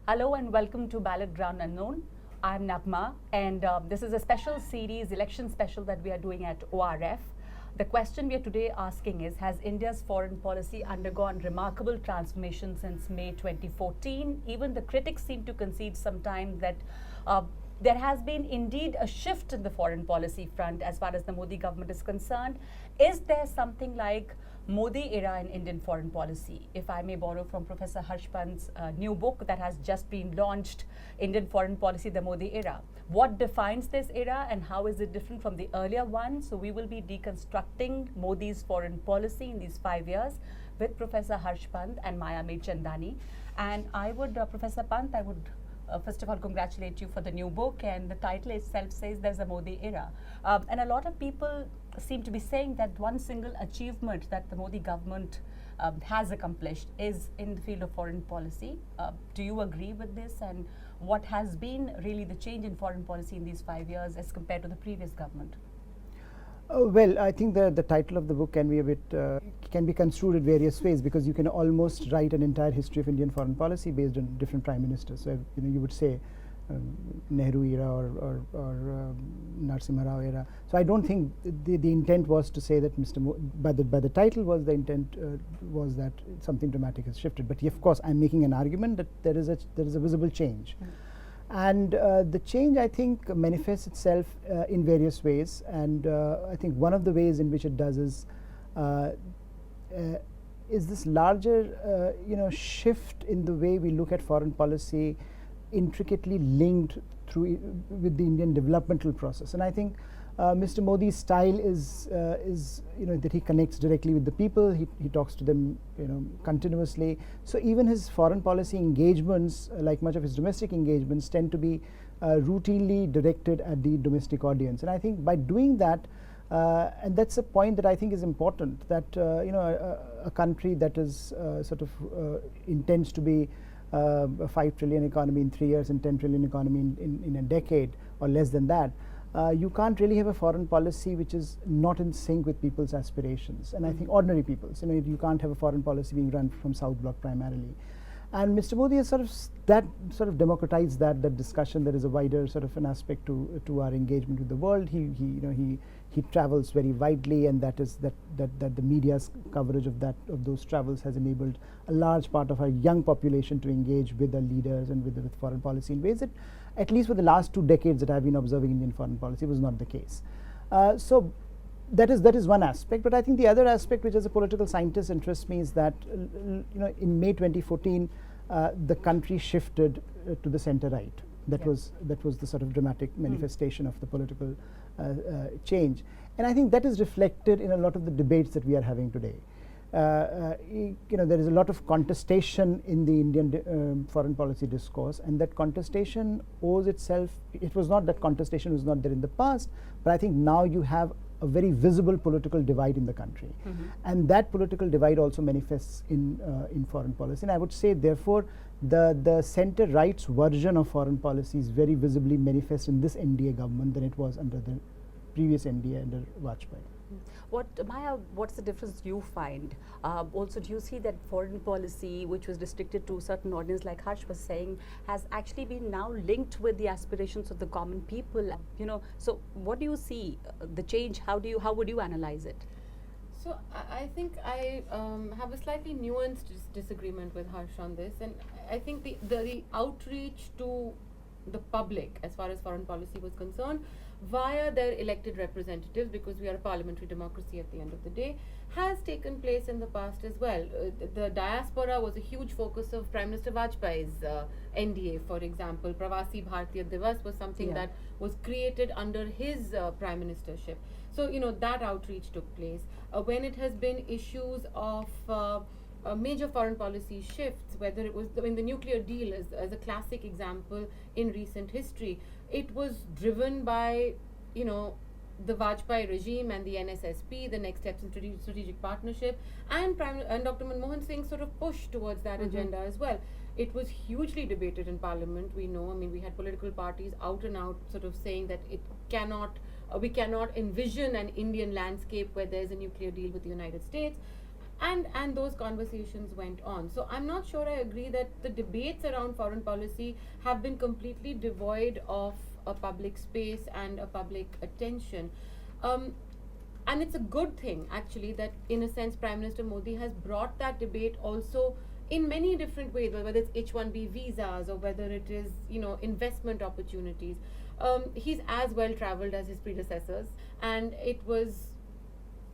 Hello and welcome to Ballot Ground Unknown. I'm Nagma, and this is a special series, election special that we are doing at ORF. The question we are today asking is, has India's foreign policy undergone remarkable transformation since May 2014? Even the critics seem to concede sometimes that there has been indeed a shift in the foreign policy front as far as the Modi government is concerned. Is there something like Modi era in Indian foreign policy? If I may borrow from Professor Harsh Pant's new book that has just been launched, Indian Foreign Policy, the Modi Era. What defines this era and how is it different from the earlier one? So we will be deconstructing Modi's foreign policy in these 5 years with Professor Harsh Pant and Maya Mirchandani. And I would, Professor Pant, I would first of all congratulate you for the new book, and the title itself says there's a Modi era. And a lot of people seem to be saying that one single achievement that the Modi government has accomplished is in the field of foreign policy. Do you agree with this? And what has been really the change in foreign policy in these 5 years as compared to the previous government? Well, I think the title of the book can be a bit can be construed in various ways, because you can almost write an entire history of Indian foreign policy based on different prime ministers. So you would say Nehru era or Narasimha Rao era. So I don't think the intent was to say that by the title was the intent was that something dramatic has shifted. But of course, I'm making an argument that there is a visible change. And the change, I think, manifests itself in various ways, and I think one of the ways in which it does is this larger shift in the way we look at foreign policy, intricately linked through with the Indian developmental process. And I think Mr. Modi's style is that he connects directly with the people. He talks to them continuously. So even his foreign policy engagements, like much of his domestic engagements, tend to be routinely directed at the domestic audience. And I think by doing that, and that's a point that I think is important, that a country that is intends to be a 5 trillion economy in 3 years and 10 trillion economy in a decade or less than that. You can't really have a foreign policy which is not in sync with people's aspirations, and I think ordinary people's. You can't have a foreign policy being run from South Bloc primarily. And Mr. Modi has sort of democratized that discussion. There is a wider sort of an aspect to our engagement with the world. He travels very widely, and that the media's coverage of those travels has enabled a large part of our young population to engage with the leaders and with foreign policy in ways that, at least for the last 2 decades that I've been observing Indian foreign policy, was not the case. So that is one aspect. But I think the other aspect, which as a political scientist interests me, is that in May 2014 the country shifted to the center right. That was the sort of dramatic manifestation of the political change, and I think that is reflected in a lot of the debates that we are having today. There is a lot of contestation in the Indian foreign policy discourse, and that contestation owes itself. It was not that contestation was not there in the past, but I think now you have a very visible political divide in the country, and that political divide also manifests in foreign policy. And I would say, therefore, the center right's version of foreign policy is very visibly manifest in this NDA government than it was under the previous NDA under Vajpayee. Maya, what's the difference you find? Also, do you see that foreign policy, which was restricted to a certain audience, like Harsh was saying, has actually been now linked with the aspirations of the common people? So what do you see the change? How would you analyze it? So I think I have a slightly nuanced disagreement with Harsh on this, and I think the outreach to the public as far as foreign policy was concerned via their elected representatives, because we are a parliamentary democracy at the end of the day, has taken place in the past as well. The diaspora was a huge focus of Prime Minister Vajpayee's NDA, for example. Pravasi Bharatiya Divas was something that was created under his prime ministership. So that outreach took place. When it has been issues of major foreign policy shifts, whether it was the nuclear deal as a classic example in recent history, it was driven by the Vajpayee regime and the NSSP, the next steps in strategic partnership, and Dr. Manmohan Singh sort of pushed towards that agenda as well. It was hugely debated in Parliament. We know, we had political parties out and out sort of saying that we cannot envision an Indian landscape where there's a nuclear deal with the United States. And those conversations went on. So I'm not sure I agree that the debates around foreign policy have been completely devoid of a public space and a public attention. Um, and it's a good thing actually that in a sense Prime Minister Modi has brought that debate also in many different ways, whether it's H1B visas or whether it is, you know, investment opportunities. He's as well traveled as his predecessors, and it was,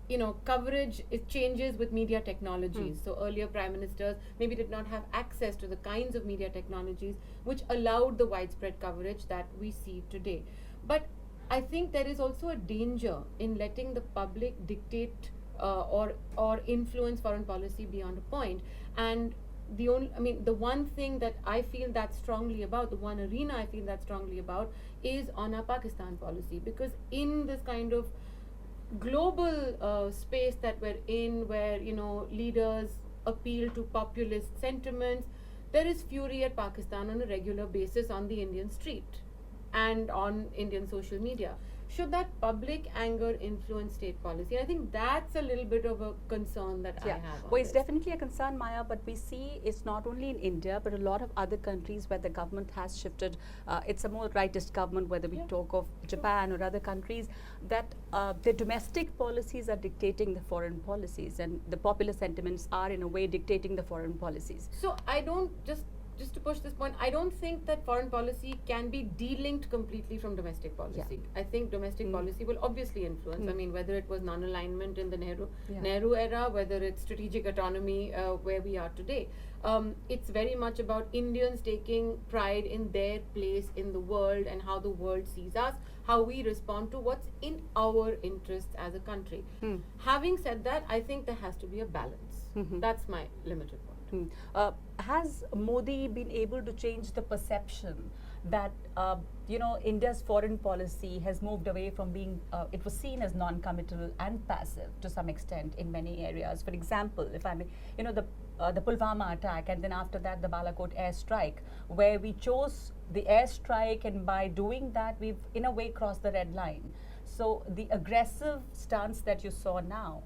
you know, coverage, it changes with media technologies. So earlier prime ministers maybe did not have access to the kinds of media technologies which allowed the widespread coverage that we see today. But I think there is also a danger in letting the public dictate or influence foreign policy beyond a point. And the one thing that I feel that strongly about, the one arena I feel that strongly about, is on our Pakistan policy, because in this kind of global space that we're in, where, you know, leaders appeal to populist sentiments, there is fury at Pakistan on a regular basis on the Indian street and on Indian social media. Should that public anger influence state policy? I think that's a little bit of a concern that I have. Well, it's definitely a concern, Maya, but we see it's not only in India, but a lot of other countries where the government has shifted. It's a more rightist government, whether we talk of Japan or other countries, that the domestic policies are dictating the foreign policies, and the popular sentiments are in a way dictating the foreign policies. So I don't just to push this point, I don't think that foreign policy can be de-linked completely from domestic policy. I think domestic policy will obviously influence. I mean, whether it was non-alignment in the Nehru era, whether it's strategic autonomy where we are today. It's very much about Indians taking pride in their place in the world and how the world sees us, how we respond to what's in our interests as a country. Having said that, I think there has to be a balance. That's my limited point. Has Modi been able to change the perception that you know, India's foreign policy has moved away from being it was seen as non-committal and passive to some extent in many areas? For example, if I may, you know, the Pulwama attack, and then after that the Balakot airstrike, where we chose the airstrike, and by doing that we've in a way crossed the red line. So the aggressive stance that you saw now,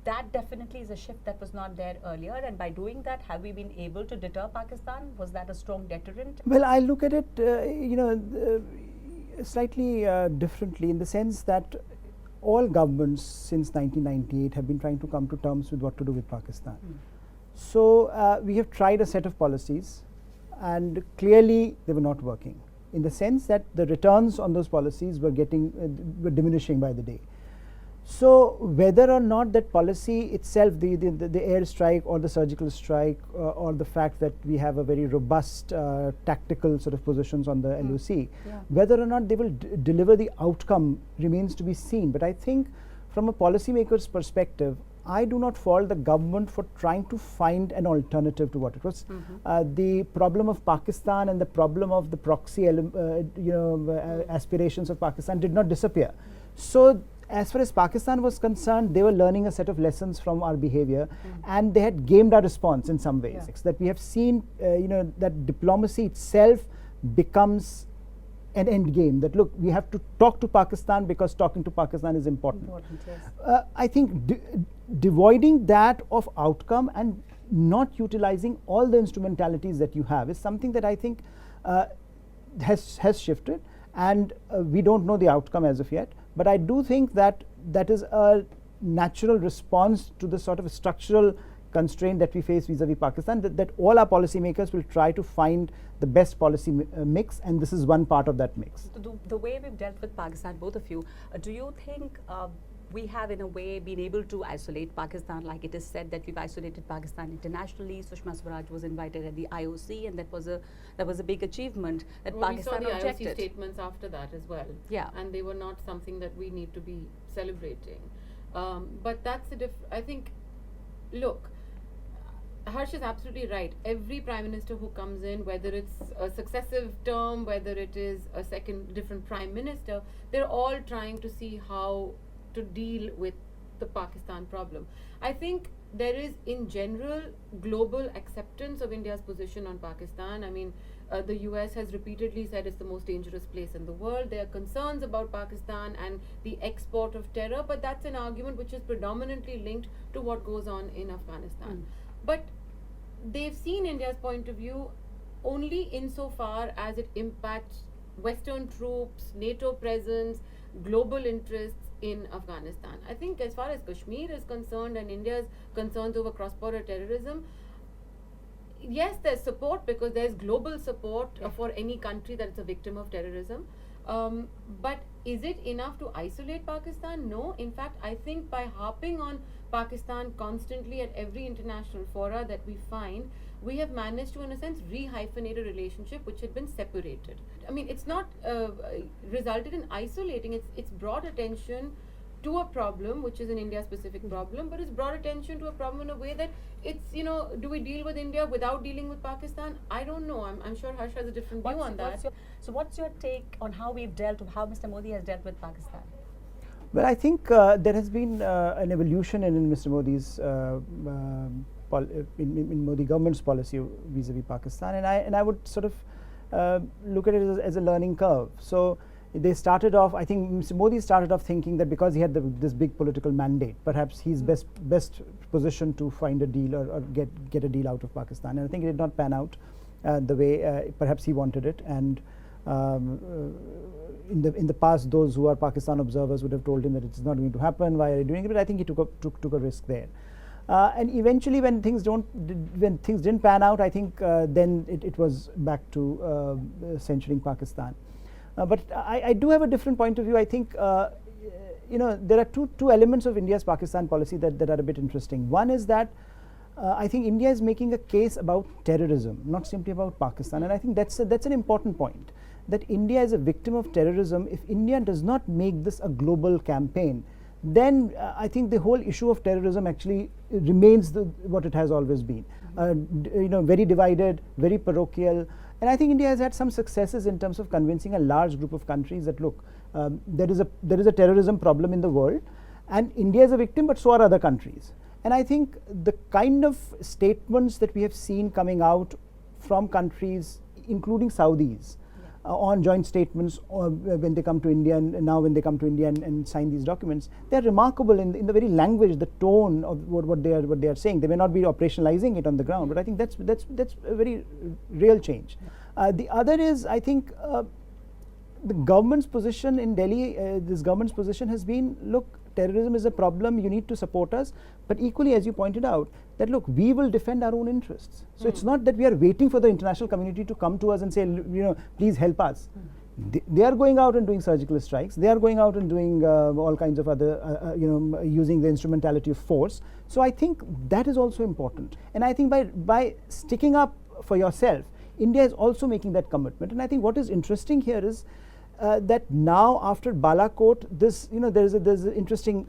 that definitely is a shift that was not there earlier, and by doing that, have we been able to deter Pakistan? Was that a strong deterrent? Well, I look at it, you know, slightly differently, in the sense that all governments since 1998 have been trying to come to terms with what to do with Pakistan. So we have tried a set of policies, and clearly they were not working, in the sense that the returns on those policies were diminishing by the day. So whether or not that policy itself, the airstrike or the surgical strike, or the fact that we have a very robust tactical sort of positions on the LOC, whether or not they will deliver the outcome remains to be seen. But I think from a policymaker's perspective, I do not fault the government for trying to find an alternative to what it was. The problem of Pakistan and the problem of the proxy aspirations of Pakistan did not disappear. So as far as Pakistan was concerned, they were learning a set of lessons from our behavior, and they had gamed our response in some ways. That we have seen, you know, that diplomacy itself becomes an end game. That look, we have to talk to Pakistan because talking to Pakistan is important. I think devoiding that of outcome and not utilizing all the instrumentalities that you have is something that I think has shifted, and we don't know the outcome as of yet. But I do think that that is a natural response to the sort of structural constraint that we face vis-a-vis Pakistan, that all our policymakers will try to find the best policy mix, and this is one part of that mix. The way we've dealt with Pakistan, both of you, do you think we have in a way been able to isolate Pakistan? Like it is said that we've isolated Pakistan internationally. Sushma Swaraj was invited at the IOC, and that was a big achievement that Pakistan we saw the objected. IOC statements after that as well. And they were not something that we need to be celebrating. But that's I think, look, Harsh is absolutely right. Every prime minister who comes in, whether it's a successive term, whether it is a different prime minister, they're all trying to see how to deal with the Pakistan problem. I think there is in general global acceptance of India's position on Pakistan. I mean, the US has repeatedly said it's the most dangerous place in the world. There are concerns about Pakistan and the export of terror, but that's an argument which is predominantly linked to what goes on in Afghanistan. But they've seen India's point of view only insofar as it impacts Western troops, NATO presence, global interests in Afghanistan. I think as far as Kashmir is concerned and India's concerns over cross-border terrorism, yes, there's support because there's global support for any country that's a victim of terrorism. But is it enough to isolate Pakistan? No. In fact, I think by harping on Pakistan constantly at every international fora that we find, we have managed to, in a sense, re-hyphenate a relationship which had been separated. I mean, it's not resulted in isolating, it's brought attention to a problem which is an India-specific problem, but it's brought attention to a problem in a way that it's, do we deal with India without dealing with Pakistan? I don't know. I'm sure Harsh has a different view on that. What's your take on how we've dealt, how Mr. Modi has dealt with Pakistan? Well, I think there has been an evolution in Mr. Modi's in Modi government's policy vis-a-vis Pakistan, and I would sort of look at it as a learning curve. So they started off, I think Mr. Modi started off thinking that because he had this big political mandate, perhaps he's best positioned to find a deal or get a deal out of Pakistan. And I think it did not pan out the way perhaps he wanted it. And in the past, those who are Pakistan observers would have told him that it's not going to happen. Why are you doing it? But I think he took a risk there. And eventually, when things didn't pan out, I think then it was back to censuring Pakistan. But I do have a different point of view. I think there are two elements of India's Pakistan policy that are a bit interesting. One is that I think India is making a case about terrorism, not simply about Pakistan, and I think that's an important point. That India is a victim of terrorism. If India does not make this a global campaign, then I think the whole issue of terrorism actually remains what it has always been. Very divided, very parochial. And I think India has had some successes in terms of convincing a large group of countries that look, there is a terrorism problem in the world, and India is a victim, but so are other countries. And I think the kind of statements that we have seen coming out from countries, including Saudis, on joint statements when they come to India, and now when they come to India and sign these documents, they are remarkable in the very language, the tone of what they are saying. They may not be operationalizing it on the ground, but I think that's a very real change. The other is, I think, the government's position in Delhi. This government's position has been, look, terrorism is a problem, you need to support us, but equally, as you pointed out, that look, we will defend our own interests. So it's not that we are waiting for the international community to come to us and say, please help us. They are going out and doing surgical strikes. They are going out and doing all kinds of other, using the instrumentality of force. So I think that is also important. And I think by sticking up for yourself, India is also making that commitment. And I think what is interesting here is that now after Balakot, there's an interesting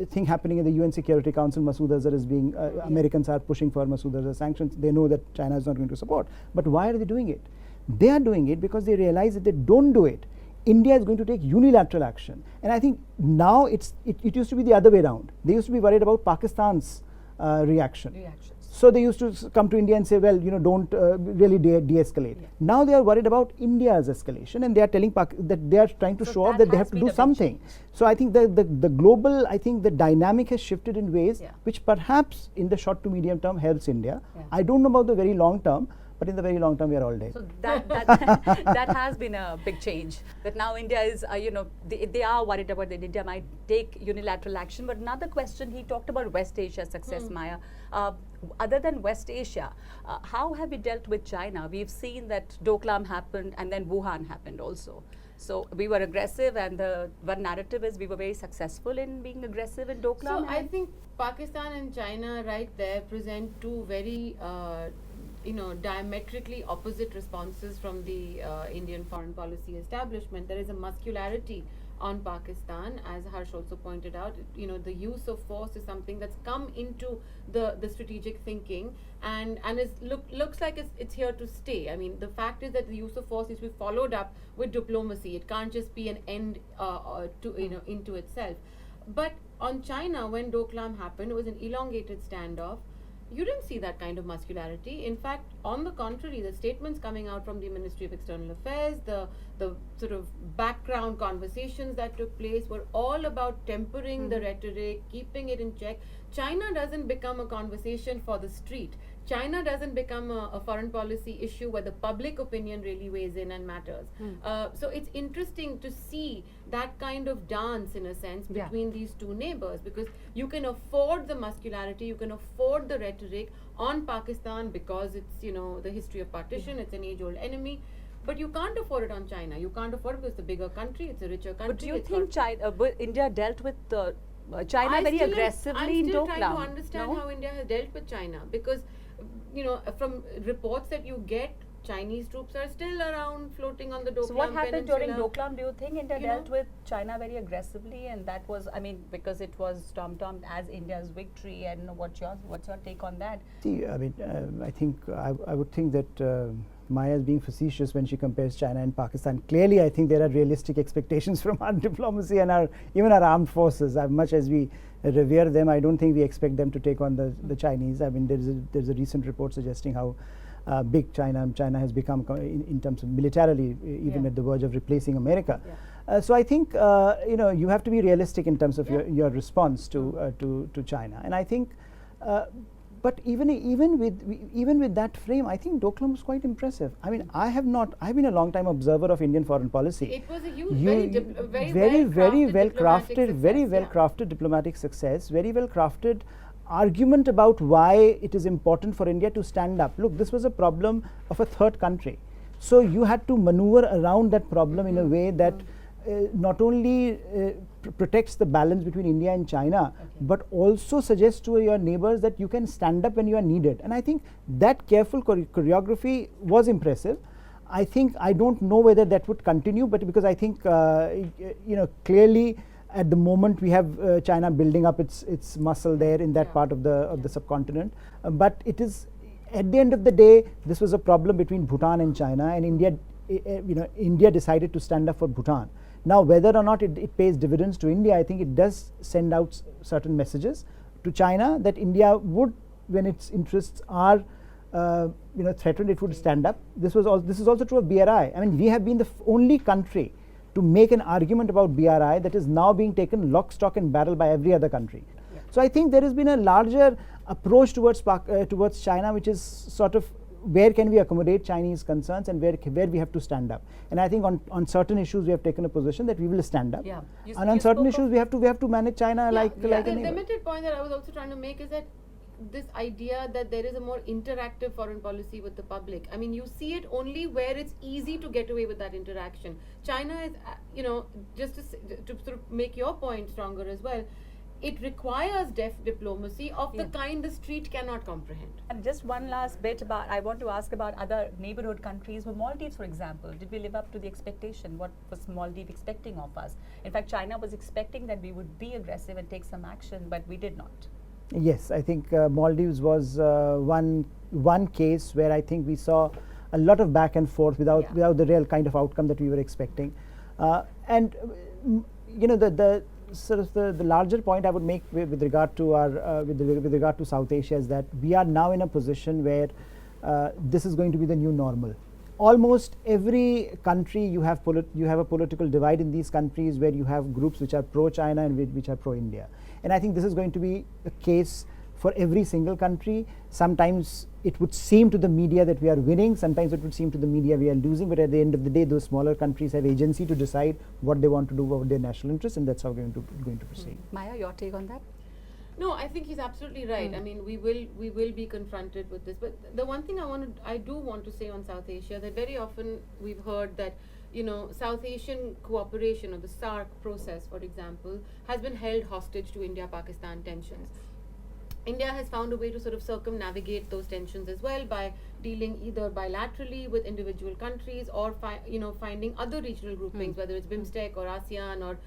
thing happening in the UN Security Council. Masood Azhar is being, Americans are pushing for Masood Azhar sanctions. They know that China is not going to support. But why are they doing it? They are doing it because they realize that they don't do it, India is going to take unilateral action. And I think now it used to be the other way around. They used to be worried about Pakistan's reaction. So they used to come to India and say, well, don't really de-escalate. Yeah. Now they are worried about India's escalation, and they are telling that they are trying to show off that they have to do something. So I think the global, I think the dynamic has shifted in ways which perhaps in the short to medium term helps India. I don't know about the very long term, but in the very long term, we are all dead. So that has been a big change. That now India is, they are worried about that India might take unilateral action. But another question, he talked about West Asia success, Maya. Other than West Asia, how have we dealt with China? We've seen that Doklam happened and then Wuhan happened also. So we were aggressive, and the one narrative is we were very successful in being aggressive in Doklam. So I think Pakistan and China right there present two very diametrically opposite responses from the Indian foreign policy establishment. There is a muscularity on Pakistan, as Harsh also pointed out. The use of force is something that's come into the strategic thinking, and looks like it's here to stay. I mean, the fact is that the use of force needs to be followed up with diplomacy. It can't just be an end into itself. But on China, when Doklam happened, it was an elongated standoff. You didn't see that kind of muscularity. In fact, on the contrary, the statements coming out from the Ministry of External Affairs, the sort of background conversations that took place were all about tempering the rhetoric, keeping it in check. China doesn't become a conversation for the street. China doesn't become a foreign policy issue where the public opinion really weighs in and matters. So it's interesting to see that kind of dance, in a sense, between these two neighbors, because you can afford the muscularity, you can afford the rhetoric on Pakistan because it's, you know, the history of partition, it's an age-old enemy. But you can't afford it on China. You can't afford it because it's a bigger country, it's a richer country. But do you think India dealt with China very aggressively in Doklam? I'm still trying to understand how India has dealt with China, because, you know, from reports that you get, Chinese troops are still around floating on the Doklam So what happened Peninsula. during Doklam? Do you think India dealt with China very aggressively, and that was, I mean, because it was stormed as India's victory? And what's your take on that? See, I mean, I think I would think that Maya is being facetious when she compares China and Pakistan. Clearly, I think there are realistic expectations from our diplomacy and even our armed forces. As much as we revere them, I don't think we expect them to take on the Chinese. I mean, there's a recent report suggesting how big China has become in terms of militarily, even at the verge of replacing America. So I think you know, you have to be realistic in terms of your response to China, and I think. But even with that frame, I think Doklam was quite impressive. I mean, I've been a long time observer of Indian foreign policy. It was a huge, very well crafted diplomatic success, very well crafted argument about why it is important for India to stand up. Look, this was a problem of a third country, so you had to maneuver around that problem in a way that not only protects the balance between India and China, but also suggests to your neighbors that you can stand up when you are needed. And I think that careful choreography was impressive. I don't know whether that would continue, but because I think you know, clearly at the moment we have China building up its muscle there in that part of the subcontinent, but it is, at the end of the day, this was a problem between Bhutan and China, and India, you know, India decided to stand up for Bhutan. Now, whether or not it pays dividends to India, I think it does send out certain messages to China that India would, when its interests are you know, threatened, it would stand up. This is also true of BRI. I mean, we have been the only country to make an argument about BRI that is now being taken lock, stock and barrel by every other country. So I think there has been a larger approach towards China, which is sort of, where can we accommodate Chinese concerns and where we have to stand up. And I think on certain issues we have taken a position that we will stand up. And on certain issues we have to manage China like a neighbor. The limited point that I was also trying to make is that this idea that there is a more interactive foreign policy with the public. I mean, you see it only where it's easy to get away with that interaction. China is, you know, just to sort of make your point stronger as well, it requires diplomacy of the kind the street cannot comprehend. And just one last bit about, I want to ask about other neighborhood countries. Well, Maldives, for example, did we live up to the expectation? What was Maldives expecting of us? In fact, China was expecting that we would be aggressive and take some action, but we did not. Yes, I think Maldives was one case where I think we saw a lot of back and forth without the real kind of outcome that we were expecting. And you know, the sort of the larger point I would make with regard to our with regard to South Asia is that we are now in a position where this is going to be the new normal. Almost every country you have a political divide in these countries where you have groups which are pro-China and which are pro-India. And I think this is going to be a case for every single country. Sometimes it would seem to the media that we are winning, sometimes it would seem to the media we are losing, but at the end of the day, those smaller countries have agency to decide what they want to do about their national interests, and that's how we're going to proceed. Maya, your take on that? No, I think he's absolutely right. I mean, we will be confronted with this. But the one thing I do want to say on South Asia, that very often we've heard that, you know, South Asian cooperation or the SAARC process, for example, has been held hostage to India-Pakistan tensions. India has found a way to sort of circumnavigate those tensions as well by dealing either bilaterally with individual countries or finding other regional groupings, whether it's BIMSTEC or ASEAN or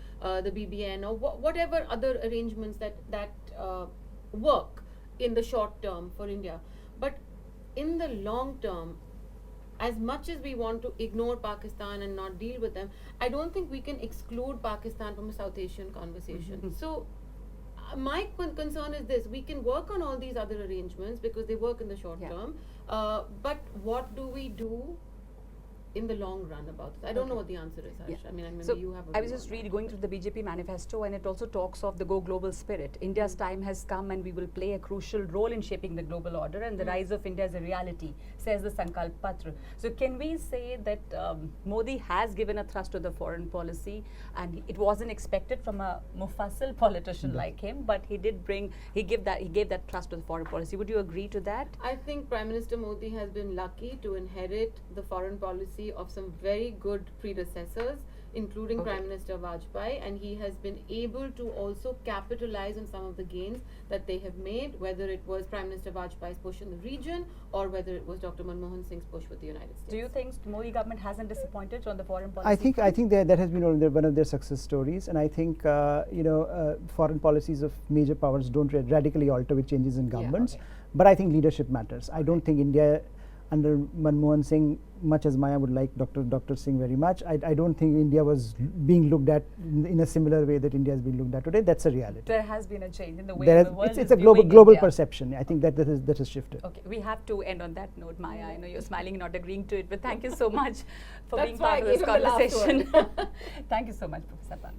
the BBN or whatever other arrangements that work in the short term for India. But in the long term, as much as we want to ignore Pakistan and not deal with them, I don't think we can exclude Pakistan from a South Asian conversation. So My concern is this: we can work on all these other arrangements because they work in the short term. But what do we do in the long run about this? I don't know what the answer is, Harsh. I mean, maybe you have a I was view just on that. going through the BJP manifesto, and it also talks of the go global spirit. India's time has come, and we will play a crucial role in shaping the global order, and the rise of India is a reality, says the Sankalp Patra. So can we say that Modi has given a thrust to the foreign policy, and it wasn't expected from a Mufassil politician like him, but he gave that thrust to the foreign policy. Would you agree to that? I think Prime Minister Modi has been lucky to inherit the foreign policy of some very good predecessors, including Prime Minister Vajpayee, and he has been able to also capitalize on some of the gains that they have made, whether it was Prime Minister Vajpayee's push in the region or whether it was Dr. Manmohan Singh's push with the United States. Do you think Modi government hasn't disappointed on the foreign policy? I think that has been one of their success stories, and I think foreign policies of major powers don't radically alter with changes in governments. But I think leadership matters. I don't think India under Manmohan Singh, much as Maya would like Dr. Singh very much, I don't think India was being looked at in a similar way that India has been looked at today. That's a reality. There has been a change in the way the world it's is a viewing global India. perception. I think that has shifted. Okay, we have to end on that note, Maya. I know you're smiling, not agreeing to it, but thank you so much for being That's why part of I this gave him the last conversation. Thank you so much, Professor Pant.